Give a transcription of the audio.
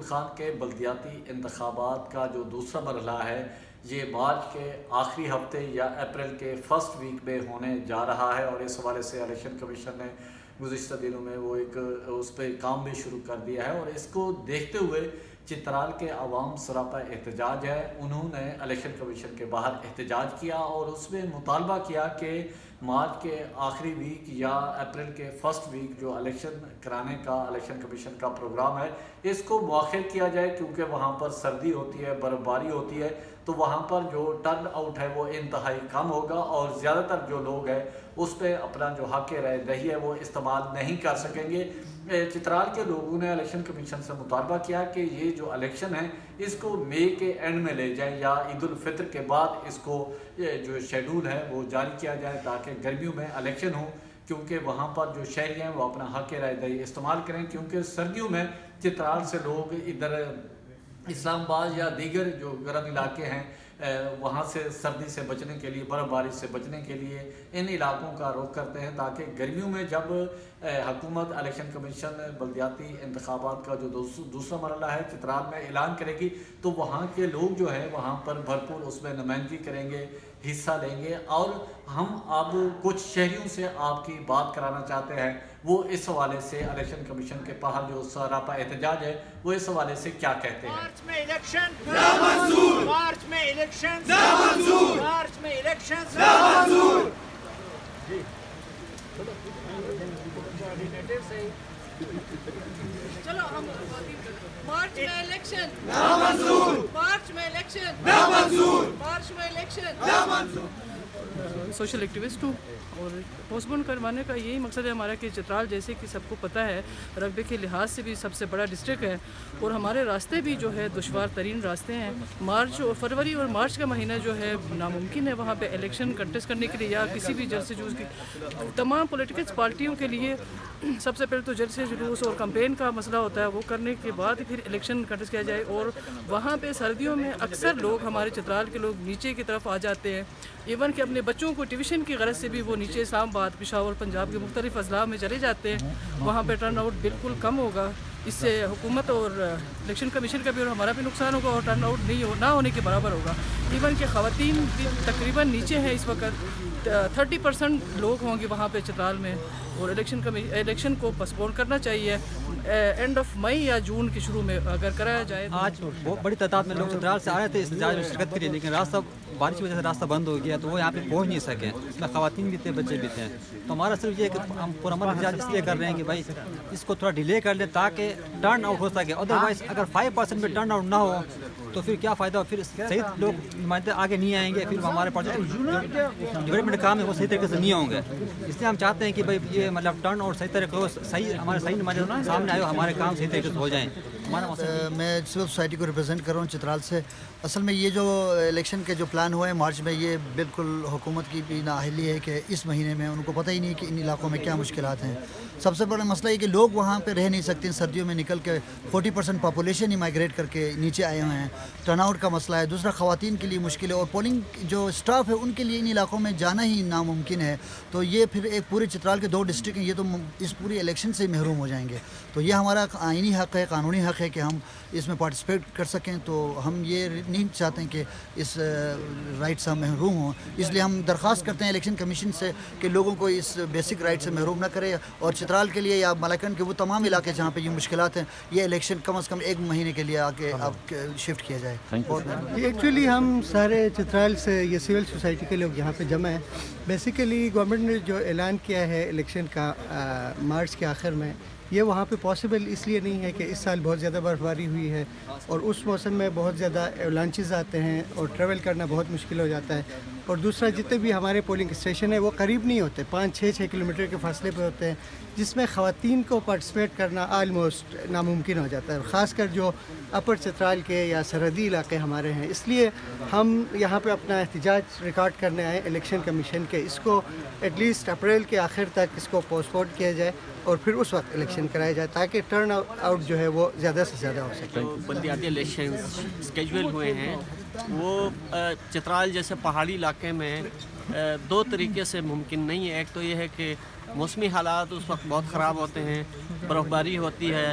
خان کے بلدیاتی انتخابات کا جو دوسرا مرحلہ ہے یہ مارچ کے آخری ہفتے یا اپریل کے فرسٹ ویک میں ہونے جا رہا ہے، اور اس حوالے سے الیکشن کمیشن نے گزشتہ دنوں میں وہ ایک اس پہ کام بھی شروع کر دیا ہے، اور اس کو دیکھتے ہوئے چترال کے عوام سراپا احتجاج ہے، انہوں نے الیکشن کمیشن کے باہر احتجاج کیا اور اس میں مطالبہ کیا کہ مارچ کے آخری ویک یا اپریل کے فرسٹ ویک جو الیکشن کرانے کا الیکشن کمیشن کا پروگرام ہے اس کو مؤخر کیا جائے، کیونکہ وہاں پر سردی ہوتی ہے، برف باری ہوتی ہے، تو وہاں پر جو ٹرن آؤٹ ہے وہ انتہائی کم ہوگا اور زیادہ تر جو لوگ ہیں اس پہ اپنا جو حق رائے دہی ہے وہ استعمال نہیں کر سکیں گے۔ چترال کے لوگوں نے الیکشن کمیشن سے مطالبہ کیا کہ یہ جو الیکشن ہے اس کو مئی کے اینڈ میں لے جائیں یا عید الفطر کے بعد اس کو جو شیڈول ہے وہ جاری کیا جائے تاکہ گرمیوں میں الیکشن ہو، کیونکہ وہاں پر جو شہری ہیں وہ اپنا حق رائے دہی استعمال کریں، کیونکہ سردیوں میں چترال سے لوگ ادھر اسلام آباد یا دیگر جو گرم علاقے ہیں وہاں سے سردی سے بچنے کے لیے، برف باری سے بچنے کے لیے ان علاقوں کا رخ کرتے ہیں، تاکہ گرمیوں میں جب حکومت الیکشن کمیشن بلدیاتی انتخابات کا جو دوسرا مرحلہ ہے چترال میں اعلان کرے گی تو وہاں کے لوگ جو ہے وہاں پر بھرپور اس میں نمائندگی کریں گے، حصہ لیں گے۔ اور ہم اب کچھ شہریوں سے آپ کی بات کرانا چاہتے ہیں، وہ اس حوالے سے الیکشن کمیشن کے باہر جو سراپا احتجاج ہے وہ اس حوالے سے کیا کہتے ہیں۔ مارچ میں الیکشن نامنظور، مارچ میں الیکشن نامنظور، مارچ میں الیکشن نامنظور۔ چلو ہم مارچ میں الیکشن نامنظور، مارچ میں الیکشن نامنظور، مارچ میں الیکشن نامنظور۔ سوشل ایکٹیوسٹ ہوں اور پوسٹ پون کروانے کا یہی مقصد ہے ہمارا کہ چترال جیسے کہ سب کو پتہ ہے رقبے کے لحاظ سے بھی سب سے بڑا ڈسٹرکٹ ہے، اور ہمارے راستے بھی جو ہے دشوار ترین راستے ہیں۔ مارچ اور فروری اور مارچ کا مہینہ جو ہے ناممکن ہے وہاں پہ الیکشن کنٹیسٹ کرنے کے لیے یا کسی بھی جلسے جلوس کی تمام پولیٹیکل پارٹیوں کے لیے سب سے پہلے تو جلسے جلوس اور کمپین کا مسئلہ ہوتا ہے، وہ کرنے کے بعد پھر الیکشن کنٹیسٹ کیا جائے۔ اور وہاں پہ سردیوں میں اکثر لوگ ہمارے چترال کے لوگ نیچے کی طرف آ جاتے ہیں، ایون کہ اپنے بچوں کو ٹیوشن کی غرض سے بھی وہ نیچے اسلام آباد، پشاور، پنجاب کے مختلف اضلاع میں چلے جاتے ہیں، وہاں پہ ٹرن آؤٹ بالکل کم ہوگا۔ اس سے حکومت اور الیکشن کمیشن کا بھی اور ہمارا بھی نقصان ہوگا اور ٹرن آؤٹ نہ ہونے کے برابر ہوگا۔ ایون کہ خواتین بھی تقریباً نیچے ہیں اس وقت، 30% لوگ ہوں گے وہاں پہ چترال میں، اور الیکشن کو پسپون کرنا چاہیے اینڈ آف مئی یا جون کے شروع میں اگر کرایا جائے۔ آج بہت بڑی تعداد میں لوگ چترال سے آ رہے تھے احتجاج میں شرکت کے لیے، لیکن راستہ بارش کی وجہ سے راستہ بند ہو گیا تو وہ یہاں پہ پہنچ نہیں سکے، اس میں خواتین بھی تھے، بچے بھی تھے۔ تو ہمارا صرف یہ ہے کہ ہم پرامن احتجاج اس لیے کر رہے ہیں کہ بھائی اس کو تھوڑا ڈیلے کر لیں تاکہ ٹرن آؤٹ ہو سکے، ادروائز اگر 5% میں ٹرن آؤٹ نہ ہو تو پھر کیا فائدہ ہو، پھر صحیح لوگ نمائندے آگے نہیں آئیں گے، پھر ہمارے پروجیکٹ ڈیولپمنٹ کام ہے وہ صحیح طریقے سے نہیں ہوں گے۔ اس لیے ہم چاہتے ہیں کہ بھائی یہ مطلب ٹرن آؤٹ صحیح طریقے ہو، ہمارے صحیح نمائندے سامنے آئے، ہمارے کام صحیح طریقے سے ہو جائیں۔ میں سول سوسائٹی کو ریپرزینٹ کر رہا ہوں چترال سے۔ اصل میں یہ جو الیکشن کے جو پلان ہوئے ہیں مارچ میں، یہ بالکل حکومت کی بھی نااہلی ہے کہ اس مہینے میں ان کو پتہ ہی نہیں ہے کہ ان علاقوں میں کیا مشکلات ہیں۔ سب سے بڑا مسئلہ یہ کہ لوگ وہاں پہ رہ نہیں سکتے سردیوں میں نکل کے، 40% پاپولیشن ہی مائگریٹ کر کے نیچے آئے ہوئے ہیں، ٹرن آؤٹ کا مسئلہ ہے۔ دوسرا خواتین کے لیے مشکل ہے، اور پولنگ جو اسٹاف ہے ان کے لیے ان علاقوں میں جانا ہی ناممکن ہے۔ تو یہ پھر ایک پورے چترال کے 2 ڈسٹرکٹ ہیں، یہ تو اس پوری الیکشن سے محروم ہو جائیں گے۔ تو یہ ہمارا آئینی حق ہے، قانونی حق ہے کہ ہم اس میں پارٹیسپیٹ کر سکیں، تو ہم یہ نہیں چاہتے ہیں کہ اس رائٹ سے ہم محروم ہوں۔ اس لیے ہم درخواست کرتے ہیں الیکشن کمیشن سے کہ لوگوں کو اس بیسک رائٹ سے محروم نہ کرے، اور چترال کے لیے یا ملاکنڈ کے وہ تمام علاقے جہاں پہ یہ مشکلات ہیں، یہ الیکشن کم از کم 1 مہینے کے لیے آگے اب شفٹ کیا جائے۔ ایکچولی ہم سارے چترال سے یہ سول سوسائٹی کے لوگ یہاں پہ جمع ہیں۔ بیسیکلی گورنمنٹ نے جو اعلان کیا ہے الیکشن کا مارچ کے آخر میں، یہ وہاں پہ پاسبل اس لیے نہیں ہے کہ اس سال بہت زیادہ برف باری ہوئی ہے اور اس موسم میں بہت زیادہ لانچز آتے ہیں اور ٹریول کرنا بہت مشکل ہو جاتا ہے، اور دوسرا جتنے بھی ہمارے پولنگ اسٹیشن ہیں وہ قریب نہیں ہوتے، 5-6 کلومیٹر کے فاصلے پہ ہوتے ہیں، جس میں خواتین کو پارٹیسپیٹ کرنا آلموسٹ ناممکن ہو جاتا ہے، خاص کر جو اپر چترال کے یا سرحدی علاقے ہمارے ہیں۔ اس لیے ہم یہاں پہ اپنا احتجاج ریکارڈ کرنے آئے الیکشن کمیشن کے، اس کو ایٹ لیسٹ اپریل کے آخر تک اس کو پوسٹ پون کیا جائے اور پھر اس وقت الیکشن کرایا جائے تاکہ ٹرن آؤٹ جو ہے وہ زیادہ سے زیادہ ہو سکے۔ جو بلدیاتی الیکشن اسکیجول ہوئے ہیں وہ چترال جیسے پہاڑی علاقے میں 2 طریقے سے ممکن نہیں ہے۔ ایک تو یہ ہے کہ موسمی حالات اس وقت بہت خراب ہوتے ہیں، برف باری ہوتی ہے،